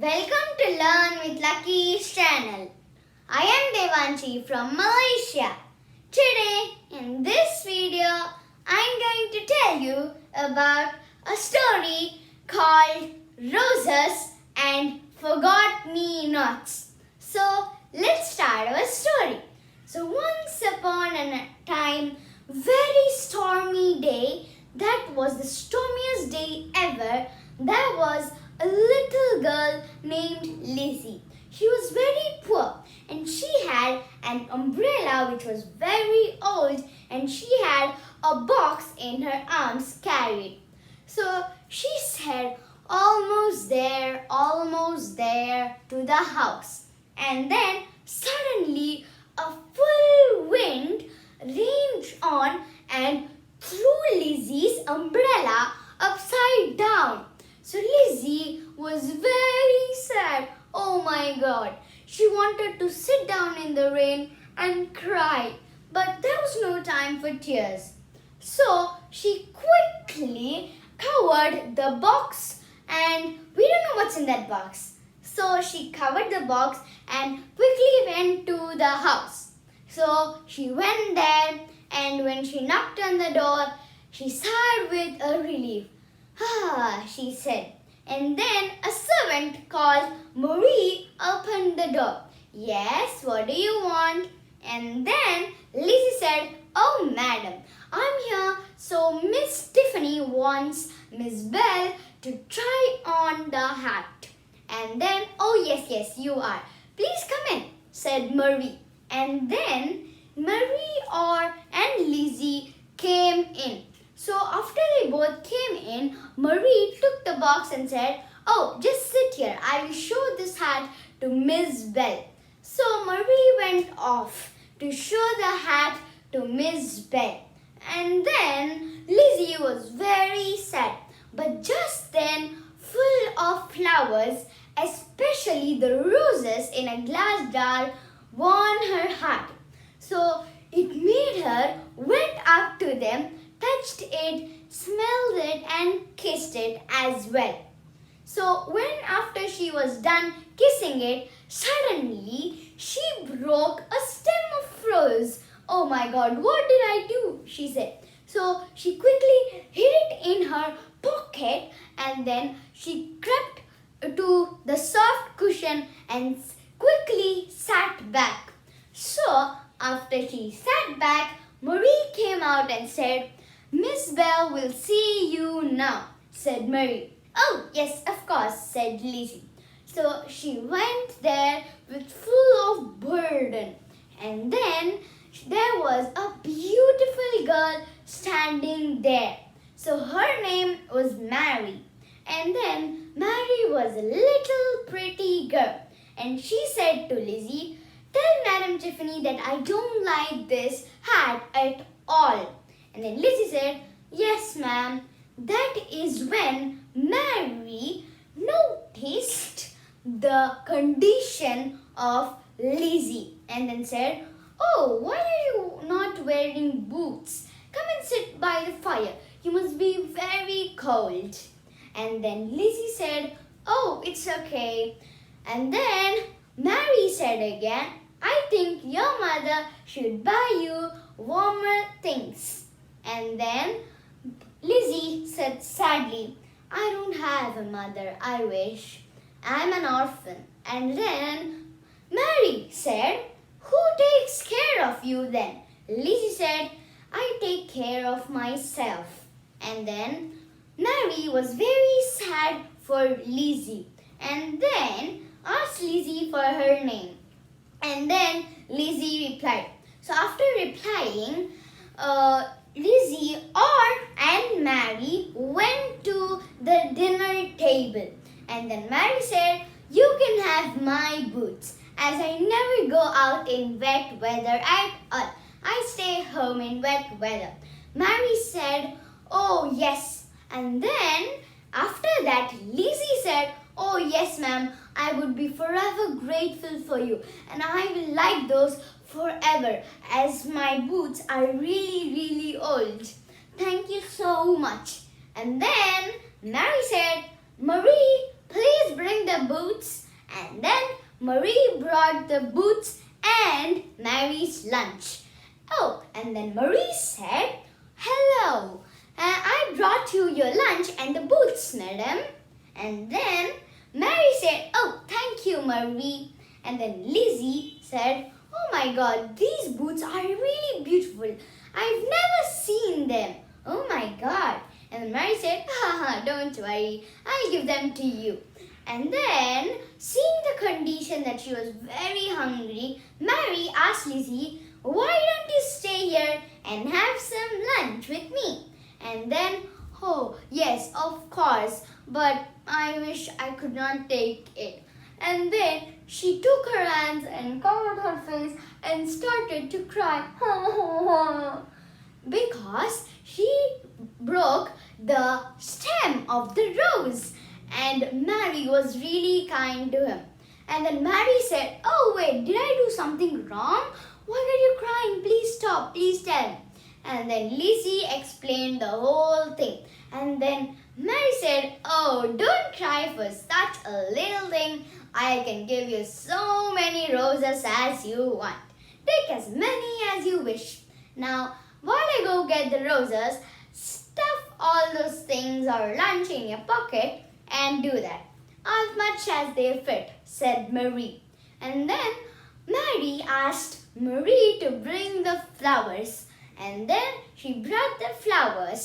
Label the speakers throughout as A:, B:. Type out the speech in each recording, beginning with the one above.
A: Welcome to Learn with Lucky's channel. I am Devanshi from Malaysia. Today in this video I am going to tell you about a story called Roses and Forgot-Me-Nots. So let's start our story. So once upon a time, very stormy day, that was the stormiest day ever, there was a little girl named Lizzie. She was very poor and she had an umbrella which was very old and she had a box in her arms carried. So she said, almost there to the house. And then suddenly a full wind rained on and threw Lizzie's umbrella upside down. So Lizzie was very sad. Oh my God. She wanted to sit down in the rain and cry. But there was no time for tears. So she quickly covered the box and we don't know what's in that box. So she covered the box and quickly went to the house. So she went there and when she knocked on the door, she sighed with a relief. Ah, she said. And then a servant called Marie opened the door. Yes, what do you want? And then Lizzie said, oh madam, I'm here so Miss Tiffany wants Miss Bell to try on the hat. And then, oh yes, you are. Please come in, said Marie. And then Marie and Lizzie came in. So after they both came in, Marie took the box and said, oh, just sit here. I will show this hat to Miss Bell. So Marie went off to show the hat to Miss Bell. And then Lizzie was very sad. But just then, full of flowers, especially the roses in a glass jar, won her heart. So it made her went up to them, touched it, smelled it and kissed it as well. So when after she was done kissing it, suddenly she broke a stem of rose. Oh my God, what did I do? She said. So she quickly hid it in her pocket and then she crept to the soft cushion and quickly sat back. So after she sat back, Marie came out and said, Miss Bell will see you now, said Marie. Oh, yes, of course, said Lizzie. So she went there with full of burden. And then there was a beautiful girl standing there. So her name was Mary. And then Mary was a little pretty girl. And she said to Lizzie, tell Madam Tiffany that I don't like this hat at all. And then Lizzie said, yes, ma'am. That is when Mary noticed the condition of Lizzie and then said, oh, why are you not wearing boots? Come and sit by the fire. You must be very cold. And then Lizzie said, oh, it's okay. And then Mary said again, I think your mother should buy you warmer things. And then Lizzie said sadly, I don't have a mother, I wish. I'm an orphan. And then Mary said, who takes care of you then? Lizzie said, I take care of myself. And then Mary was very sad for Lizzie and then asked Lizzie for her name. And then Lizzie replied. So after replying, Lizzie and Mary went to the dinner table. And then Mary said, you can have my boots as I never go out in wet weather at all. I stay home in wet weather. Mary said, oh yes. And then after that, Lizzie said, oh yes ma'am, I would be forever grateful for you and I will like those forever as my boots are really old. Thank you so much. And then Mary said, Marie, please bring the boots, and then Marie brought the boots and Mary's lunch. Oh, and then Marie said, "Hello, I brought you your lunch and the boots, madam." And then Mary said, "Oh, thank you, Marie." And then Lizzie said, "Oh my God, these boots are really beautiful. I've never seen them. Oh my God." And then Mary said, "Haha, don't worry, I'll give them to you." And then, seeing the condition that she was very hungry, Mary asked Lizzie, "Why don't you stay here and have some lunch with me?" And then, "Oh, yes, of course, but I wish I could not take it." And then she took her hands and covered her face and started to cry because she broke the stem of the rose. And Mary was really kind to him. And then Mary said, "Oh wait, did I do something wrong? Why are you crying? Please stop, please tell." And then Lizzie explained the whole thing. And then Mary said, "Oh, don't cry for such a little thing. I can give you so many roses as you want. Take as many as you wish. Now, while I go get the roses, stuff all those things or lunch in your pocket and do that, as much as they fit," said Marie. And then Mary asked Marie to bring the flowers. And then she brought the flowers.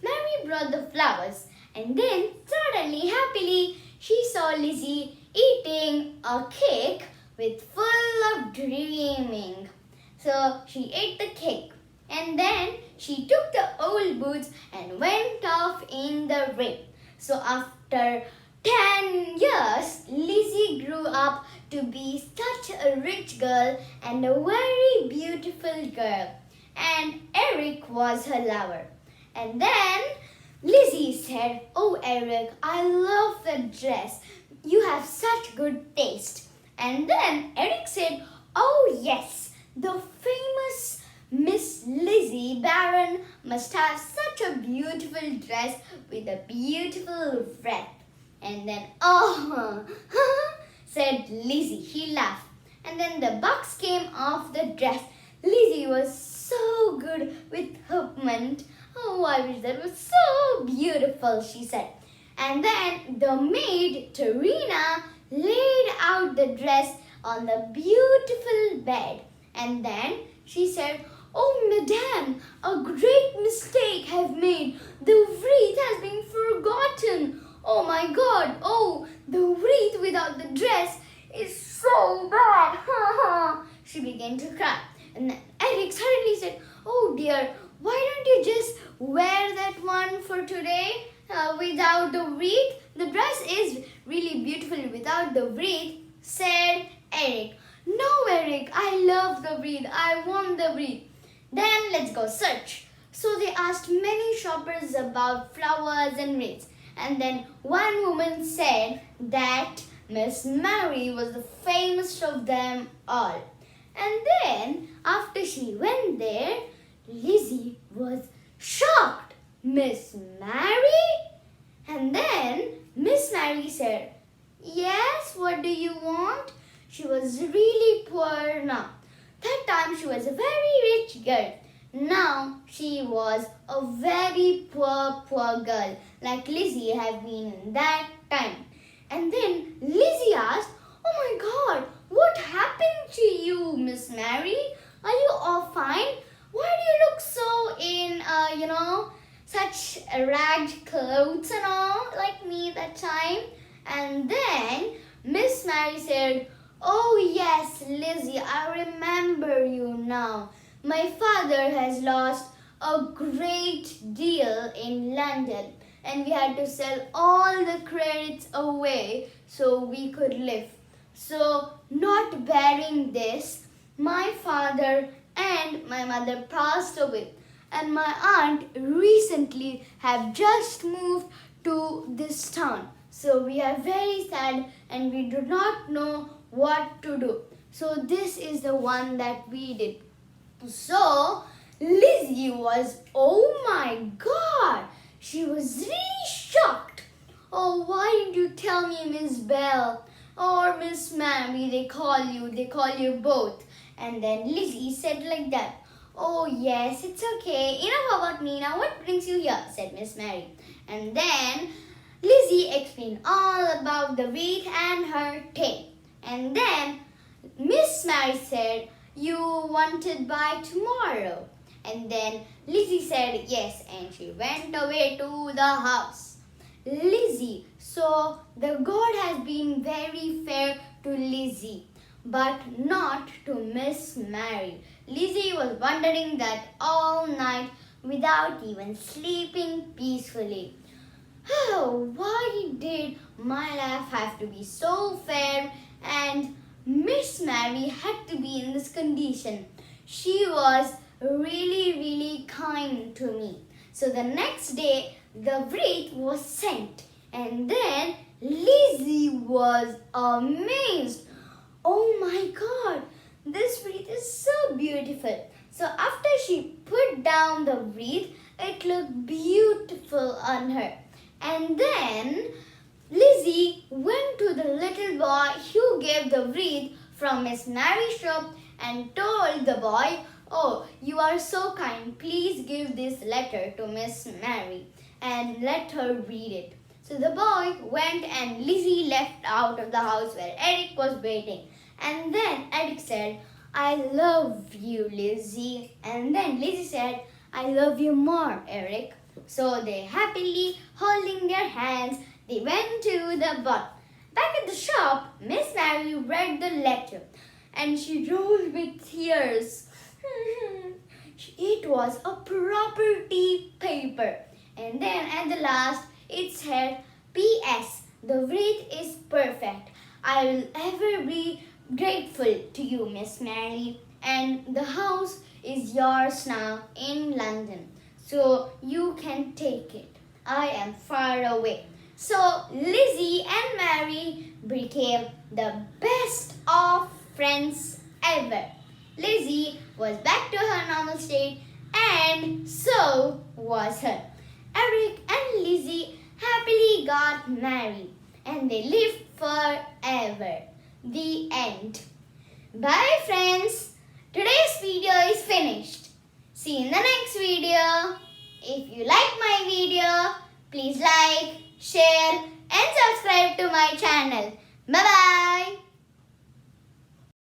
A: Mary brought the flowers. And then suddenly, happily, she saw Lizzie eating a cake with full of dreaming. So she ate the cake. And then she took the old boots and went off in the rain. So after 10 years, Lizzie grew up to be such a rich girl and a very beautiful girl. And Eric was her lover. And then Lizzie said, "Oh Eric, I love the dress. You have such good taste." And then Eric said, "Oh yes, the famous Miss Lizzie Barron must have such a beautiful dress with a beautiful wreath." And then, "Oh," said Lizzie. She laughed. And then the bucks came off the dress. Lizzie was so good with hoopment. "Oh, I wish that was so beautiful," she said. And then the maid, Tarina, laid out the dress on the beautiful bed. And then she said, "Oh, madame, a great mistake I've made. The wreath has been forgotten. Oh my God, oh, the wreath without the dress is so bad." She began to cry. And Eric suddenly said, "Oh dear, why don't you just wear that one for today without the wreath? The dress is really beautiful without the wreath," said Eric. "No, Eric, I love the wreath. I want the wreath." "Then let's go search." So they asked many shoppers about flowers and wreaths. And then one woman said that Miss Mary was the famous of them all. And then after she went there, Lizzie was shocked. "Miss Mary?" And then Miss Mary said, "Yes, what do you want?" She was really poor now. That time she was a very rich girl. Now she was a very poor girl, like Lizzie had been in that time. And then Lizzie asked, "Oh my God, what happened to you, Miss Mary? Are you all fine? Why do you look so in, such ragged clothes and all, like me that time?" And then Miss Mary said, "Oh yes, Lizzie, I remember you now. My father has lost a great deal in London and we had to sell all the credits away so we could live. So, not bearing this, my father and my mother passed away, and my aunt recently have just moved to this town. So we are very sad and we do not know what to do. So this is the one that we did." So Lizzie was, oh my God, she was really shocked. "Oh, why didn't you tell me, Miss Bell? or Miss Mary, they call you both. And then Lizzie said like that. Oh yes, it's okay. Enough about me now. What brings you here? Said Miss Mary. And then Lizzie explained all about the wreath and her tail. And then Miss Mary said, you wanted by tomorrow. And then Lizzie said yes, and she went away to the house. Lizzie, so the God has been very fair to Lizzie, but not to Miss Mary. Lizzie was wondering that all night without even sleeping peacefully. Oh, why did my life have to be so fair and Miss Mary had to be in this condition? She was really kind to me. So the next day, the wreath was sent, and then Lizzie was amazed. Oh my God, this wreath is so beautiful. So after she put down the wreath, it looked beautiful on her. And then Lizzie went to the little boy who gave the wreath from Miss Mary's shop and told the boy, oh, you are so kind. Please give this letter to Miss Mary and let her read it. So the boy went and Lizzie left out of the house where Eric was waiting. And then Eric said, I love you, Lizzie. And then Lizzie said, I love you more, Eric. So they happily holding their hands, they went to the bar. Back at the shop, Miss Mary read the letter and she rolled with tears. It was a property paper. And then at the last, it said, P.S. The wreath is perfect. I will ever be grateful to you, Miss Mary. And the house is yours now in London. So you can take it. I am far away. So Lizzie and Mary became the best of friends ever. Lizzie was back to her normal state and so was her. Eric and Lizzie happily got married and they lived forever. The end. Bye friends. Today's video is finished. See you in the next video. If you like my video, please like, share and subscribe to my channel. Bye-bye.